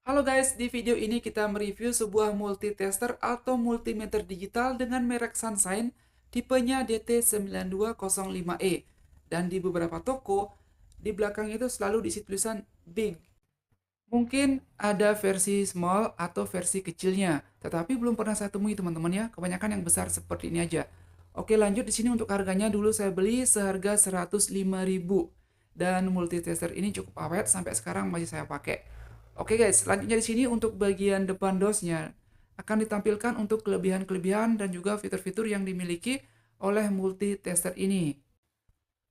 Halo guys, di video ini kita mereview sebuah multitester atau multimeter digital dengan merek Sunshine, tipenya DT9205E. Dan di beberapa toko, di belakang itu selalu diisi tulisan Big. Mungkin ada versi small atau versi kecilnya, tetapi belum pernah saya temui teman-teman ya, kebanyakan yang besar seperti ini aja. Oke, lanjut di sini untuk harganya dulu saya beli seharga 105.000. Dan multitester ini cukup awet sampai sekarang masih saya pakai. Oke guys, selanjutnya di sini untuk bagian depan dosnya akan ditampilkan untuk kelebihan-kelebihan dan juga fitur-fitur yang dimiliki oleh multitester ini.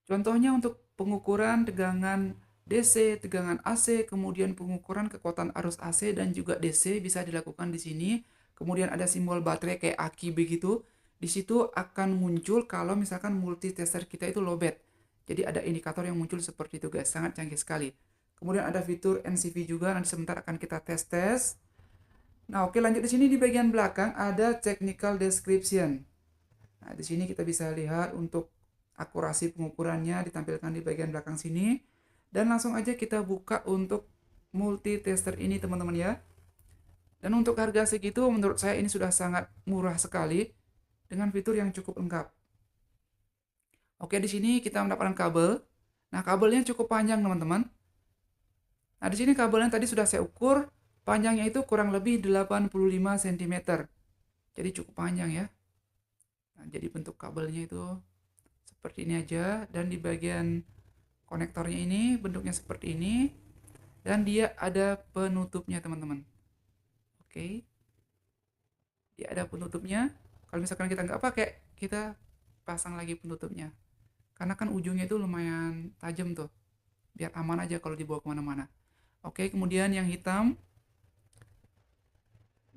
Contohnya untuk pengukuran tegangan DC, tegangan AC, kemudian pengukuran kekuatan arus AC dan juga DC bisa dilakukan di sini. Kemudian ada simbol baterai kayak aki begitu. Di situ akan muncul kalau misalkan multitester kita itu lowbat. Jadi ada indikator yang muncul seperti itu guys, sangat canggih sekali. Kemudian ada fitur NCV juga, nanti sebentar akan kita tes-tes. Nah, oke, lanjut di sini di bagian belakang ada technical description. Nah, di sini kita bisa lihat untuk akurasi pengukurannya ditampilkan di bagian belakang sini. Dan langsung aja kita buka untuk multitester ini teman-teman ya. Dan untuk harga segitu menurut saya ini sudah sangat murah sekali dengan fitur yang cukup lengkap. Oke, di sini kita mendapatkan kabel. Nah, kabelnya cukup panjang teman-teman. Nah, di sini kabelnya tadi sudah saya ukur, panjangnya itu kurang lebih 85 cm. Jadi cukup panjang ya. Nah, jadi bentuk kabelnya itu seperti ini aja, dan di bagian konektornya ini bentuknya seperti ini, dan dia ada penutupnya teman-teman. Oke, dia ada penutupnya. Kalau misalkan kita nggak pakai, kita pasang lagi penutupnya, karena kan ujungnya itu lumayan tajam tuh, biar aman aja kalau dibawa kemana-mana. Oke, kemudian yang hitam,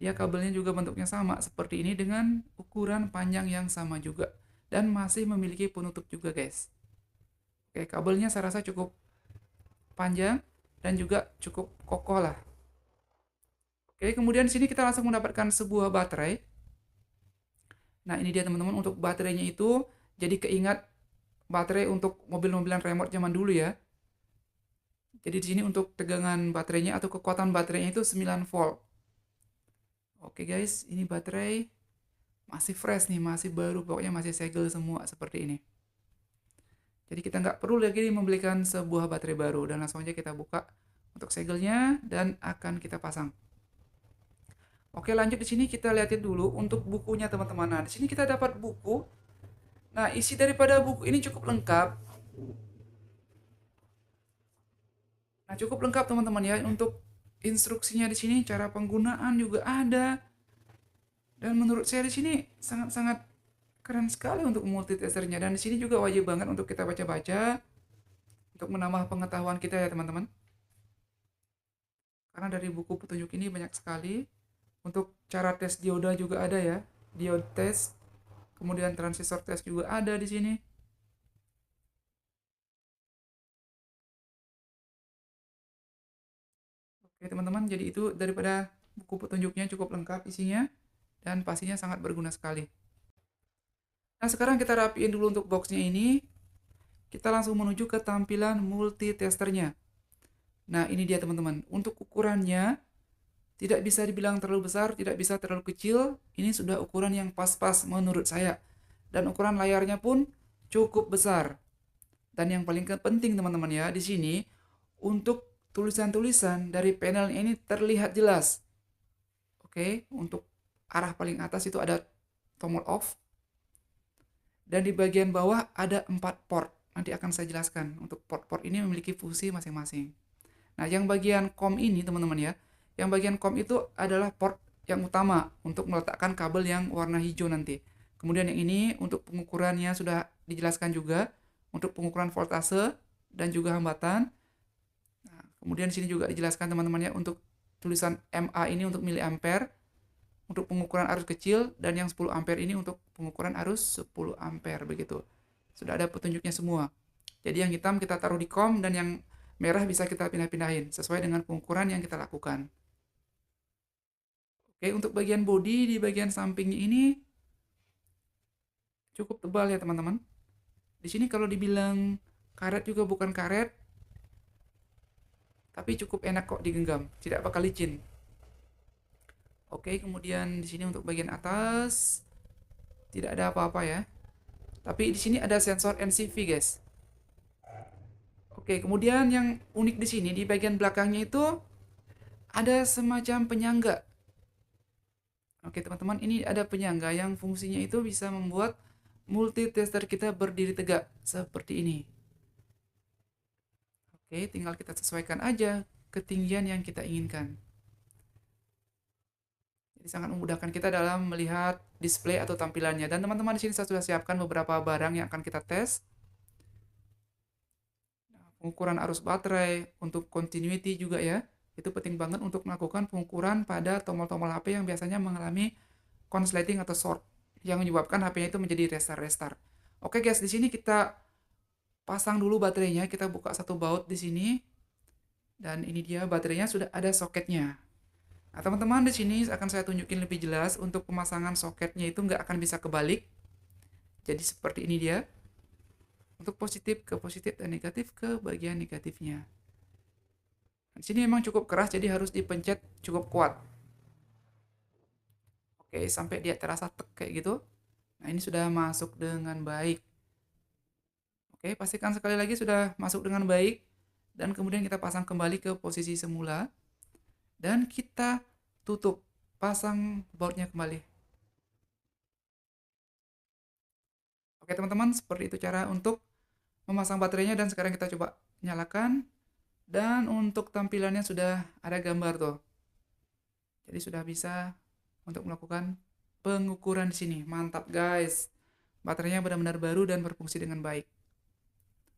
dia kabelnya juga bentuknya sama seperti ini dengan ukuran panjang yang sama juga, dan masih memiliki penutup juga guys. Oke, kabelnya saya rasa cukup panjang dan juga cukup kokoh lah. Oke, kemudian di sini kita langsung mendapatkan sebuah baterai. Nah, ini dia teman-teman, untuk baterainya itu jadi keingat baterai untuk mobil-mobilan remote zaman dulu ya. Jadi di sini untuk tegangan baterainya atau kekuatan baterainya itu 9 volt. Oke guys, ini baterai masih fresh nih, masih baru, pokoknya masih segel semua seperti ini. Jadi kita nggak perlu lagi membelikan sebuah baterai baru, dan langsung aja kita buka untuk segelnya dan akan kita pasang. Oke, lanjut di sini kita lihatin dulu untuk bukunya teman-teman. Nah, di sini kita dapat buku. Nah, isi daripada buku ini cukup lengkap. Nah, cukup lengkap teman-teman ya, untuk instruksinya di sini, cara penggunaan juga ada. Dan menurut saya di sini sangat-sangat keren sekali untuk multitesternya, dan di sini juga wajib banget untuk kita baca-baca untuk menambah pengetahuan kita ya teman-teman. Karena dari buku petunjuk ini banyak sekali. Untuk cara tes dioda juga ada ya, diode test, kemudian transistor test juga ada di sini. Oke teman-teman, jadi itu daripada buku petunjuknya cukup lengkap isinya, dan pastinya sangat berguna sekali. Nah, sekarang kita rapiin dulu untuk boxnya ini. Kita langsung menuju ke tampilan multitesternya. Nah, ini dia teman-teman. Untuk ukurannya tidak bisa dibilang terlalu besar, tidak bisa terlalu kecil. Ini sudah ukuran yang pas-pas menurut saya. Dan ukuran layarnya pun cukup besar. Dan yang paling penting teman-teman ya, di sini untuk tulisan-tulisan dari panel ini terlihat jelas. Oke, untuk arah paling atas itu ada tombol off. Dan di bagian bawah ada 4 port. Nanti akan saya jelaskan. Untuk port-port ini memiliki fungsi masing-masing. Nah, yang bagian COM ini teman-teman ya, yang bagian COM itu adalah port yang utama untuk meletakkan kabel yang warna hijau nanti. Kemudian yang ini untuk pengukurannya sudah dijelaskan juga, untuk pengukuran voltase dan juga hambatan. Nah, kemudian di sini juga dijelaskan teman-teman ya, untuk tulisan MA ini untuk miliampere untuk pengukuran arus kecil, dan yang 10 ampere ini untuk pengukuran arus 10 ampere begitu. Sudah ada petunjuknya semua. Jadi yang hitam kita taruh di COM, dan yang merah bisa kita pindah-pindahin sesuai dengan pengukuran yang kita lakukan. Oke, untuk bagian bodi di bagian sampingnya ini cukup tebal ya teman-teman. Di sini kalau dibilang karet juga bukan karet, tapi cukup enak kok digenggam, tidak bakal licin. Oke, kemudian di sini untuk bagian atas tidak ada apa-apa ya. Tapi di sini ada sensor NCV, guys. Oke, kemudian yang unik di sini di bagian belakangnya itu ada semacam penyangga. Oke, teman-teman, ini ada penyangga yang fungsinya itu bisa membuat multitester kita berdiri tegak seperti ini. Oke, tinggal kita sesuaikan aja ketinggian yang kita inginkan. Jadi sangat memudahkan kita dalam melihat display atau tampilannya. Dan teman-teman, di sini saya sudah siapkan beberapa barang yang akan kita tes. Pengukuran arus baterai untuk continuity juga ya. Itu penting banget untuk melakukan pengukuran pada tombol-tombol HP yang biasanya mengalami konsleting atau short yang menyebabkan HP-nya itu menjadi restart. Oke guys, di sini kita pasang dulu baterainya. Kita buka satu baut di sini. Dan ini dia baterainya sudah ada soketnya. Nah, teman-teman, di sini akan saya tunjukin lebih jelas untuk pemasangan soketnya itu nggak akan bisa kebalik. Jadi seperti ini dia. Untuk positif ke positif dan negatif ke bagian negatifnya. Di sini memang cukup keras, jadi harus dipencet cukup kuat. Oke, sampai dia terasa tek kayak gitu. Nah, ini sudah masuk dengan baik. Oke, pastikan sekali lagi sudah masuk dengan baik. Dan kemudian kita pasang kembali ke posisi semula. Dan kita tutup, pasang bautnya kembali. Oke teman-teman, seperti itu cara untuk memasang baterainya. Dan sekarang kita coba nyalakan. Dan untuk tampilannya sudah ada gambar tuh. Jadi sudah bisa untuk melakukan pengukuran di sini. Mantap guys. Baterainya benar-benar baru dan berfungsi dengan baik.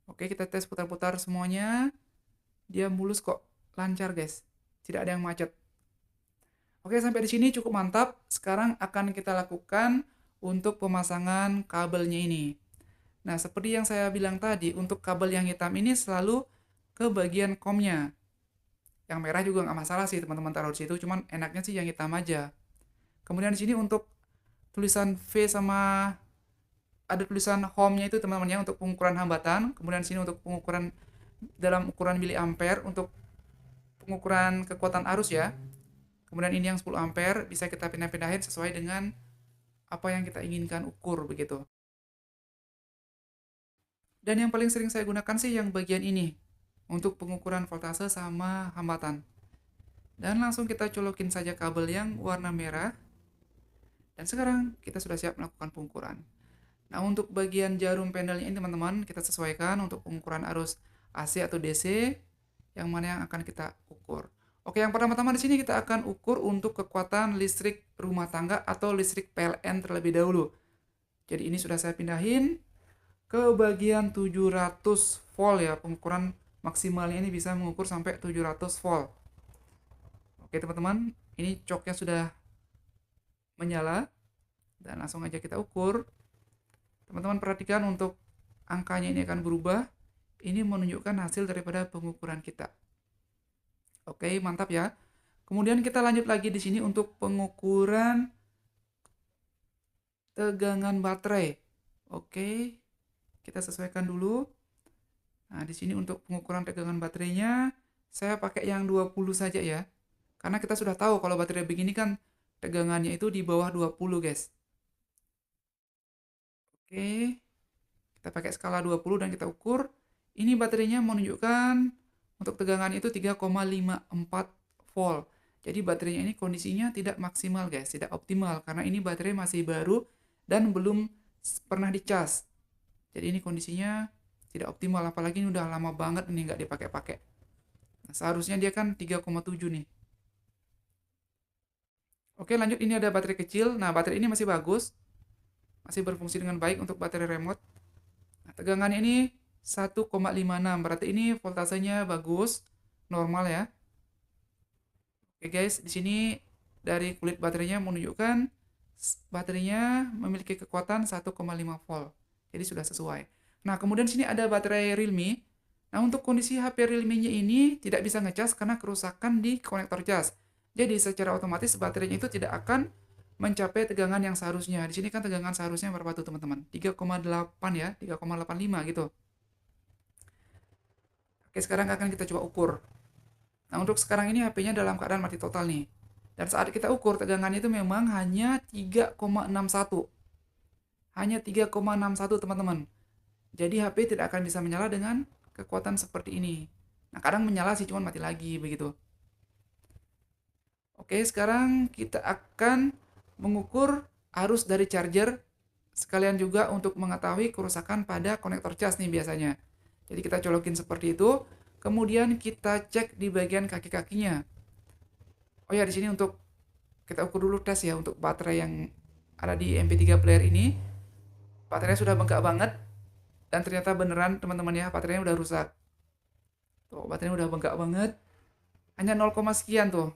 Oke, kita tes putar-putar semuanya. Dia mulus kok, lancar guys. Tidak ada yang macet. Oke, sampai di sini cukup mantap. Sekarang akan kita lakukan untuk pemasangan kabelnya ini. Nah, seperti yang saya bilang tadi, untuk kabel yang hitam ini selalu ke bagian komnya. Yang merah juga nggak masalah sih teman-teman taruh di situ, cuman enaknya sih yang hitam aja. Kemudian di sini untuk tulisan V sama ada tulisan home-nya itu teman-teman ya untuk pengukuran hambatan. Kemudian di sini untuk pengukuran dalam ukuran miliampere untuk pengukuran kekuatan arus ya. Kemudian ini yang 10 ampere bisa kita pindah-pindahin sesuai dengan apa yang kita inginkan ukur begitu. Dan yang paling sering saya gunakan sih yang bagian ini untuk pengukuran voltase sama hambatan. Dan langsung kita colokin saja kabel yang warna merah. Dan sekarang kita sudah siap melakukan pengukuran. Nah, untuk bagian jarum pendelnya ini teman-teman, kita sesuaikan untuk pengukuran arus AC atau DC yang mana yang akan kita ukur. Oke, yang pertama-tama di sini kita akan ukur untuk kekuatan listrik rumah tangga atau listrik PLN terlebih dahulu. Jadi ini sudah saya pindahin ke bagian 700 volt ya. Pengukuran maksimalnya ini bisa mengukur sampai 700 volt. Oke teman-teman, ini coknya sudah menyala dan langsung aja kita ukur. Teman-teman perhatikan untuk angkanya ini akan berubah. Ini menunjukkan hasil daripada pengukuran kita. Oke, mantap ya. Kemudian kita lanjut lagi di sini untuk pengukuran tegangan baterai. Oke, kita sesuaikan dulu. Nah, di sini untuk pengukuran tegangan baterainya saya pakai yang 20 saja ya. Karena kita sudah tahu kalau baterai begini kan tegangannya itu di bawah 20, guys. Oke. Kita pakai skala 20 dan kita ukur. Ini baterainya menunjukkan untuk tegangan itu 3,54 volt. Jadi baterainya ini kondisinya tidak maksimal guys, tidak optimal. Karena ini baterai masih baru dan belum pernah dicas. Jadi ini kondisinya tidak optimal. Apalagi ini udah lama banget ini nggak dipakai-pakai. Nah, seharusnya dia kan 3,7 nih. Oke lanjut, ini ada baterai kecil. Nah baterai ini masih bagus. Masih berfungsi dengan baik untuk baterai remote. Nah, tegangannya ini 1,56, berarti ini voltasenya bagus, normal ya. Oke guys, di sini dari kulit baterainya menunjukkan baterainya memiliki kekuatan 1,5 volt. Jadi sudah sesuai. Nah, kemudian di sini ada baterai Realme. Nah, untuk kondisi HP Realme-nya ini tidak bisa ngecas karena kerusakan di konektor cas. Jadi secara otomatis baterainya itu tidak akan mencapai tegangan yang seharusnya. Di sini kan tegangan seharusnya berapa tuh teman-teman? 3,8 ya, 3,85 gitu. Oke, sekarang akan kita coba ukur. Nah, untuk sekarang ini HP-nya dalam keadaan mati total nih. Dan saat kita ukur tegangannya itu memang hanya 3,61. Hanya 3,61 teman-teman. Jadi HP tidak akan bisa menyala dengan kekuatan seperti ini. Nah, kadang menyala sih, cuman mati lagi begitu. Oke, sekarang kita akan mengukur arus dari charger, sekalian juga untuk mengetahui kerusakan pada konektor cas nih biasanya. Jadi kita colokin seperti itu, kemudian kita cek di bagian kaki-kakinya. Oh ya, di sini untuk kita ukur dulu tes ya untuk baterai yang ada di MP3 player ini. Baterainya sudah bengkak banget, dan ternyata beneran teman-teman ya, baterainya udah rusak. Tuh, baterainya udah bengkak banget. Hanya 0, sekian tuh.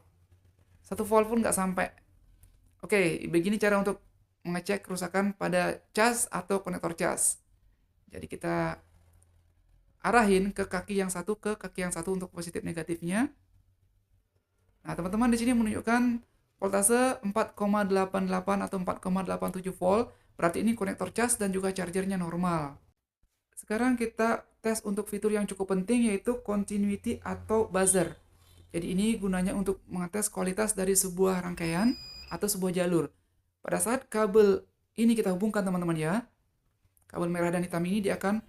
1 volt pun nggak sampai. Oke, begini cara untuk mengecek kerusakan pada cas atau konektor cas. Jadi kita arahin ke kaki yang satu untuk positif negatifnya. Nah, teman-teman di sini menunjukkan voltase 4,88 atau 4,87 volt. Berarti ini konektor cas dan juga chargernya normal. Sekarang kita tes untuk fitur yang cukup penting, yaitu continuity atau buzzer. Jadi ini gunanya untuk mengetes kualitas dari sebuah rangkaian atau sebuah jalur. Pada saat kabel ini kita hubungkan teman-teman ya, kabel merah dan hitam ini dia akan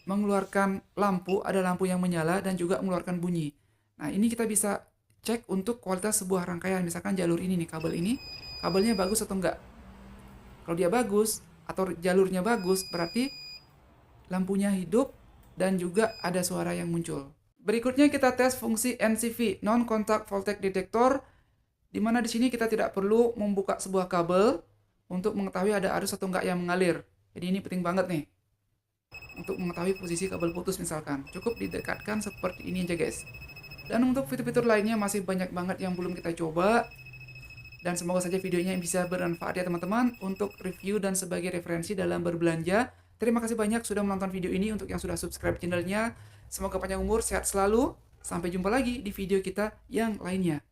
mengeluarkan lampu, ada lampu yang menyala dan juga mengeluarkan bunyi. Nah, ini kita bisa cek untuk kualitas sebuah rangkaian. Misalkan jalur ini nih, kabel ini, kabelnya bagus atau enggak. Kalau dia bagus atau jalurnya bagus, berarti lampunya hidup dan juga ada suara yang muncul. Berikutnya kita tes fungsi NCV, Non Contact Voltage Detector, di mana di sini kita tidak perlu membuka sebuah kabel untuk mengetahui ada arus atau enggak yang mengalir. Jadi ini penting banget nih untuk mengetahui posisi kabel putus misalkan. Cukup didekatkan seperti ini aja guys. Dan untuk fitur-fitur lainnya masih banyak banget yang belum kita coba. Dan semoga saja videonya bisa bermanfaat ya teman-teman untuk review dan sebagai referensi dalam berbelanja. Terima kasih banyak sudah menonton video ini. Untuk yang sudah subscribe channelnya, semoga panjang umur, sehat selalu. Sampai jumpa lagi di video kita yang lainnya.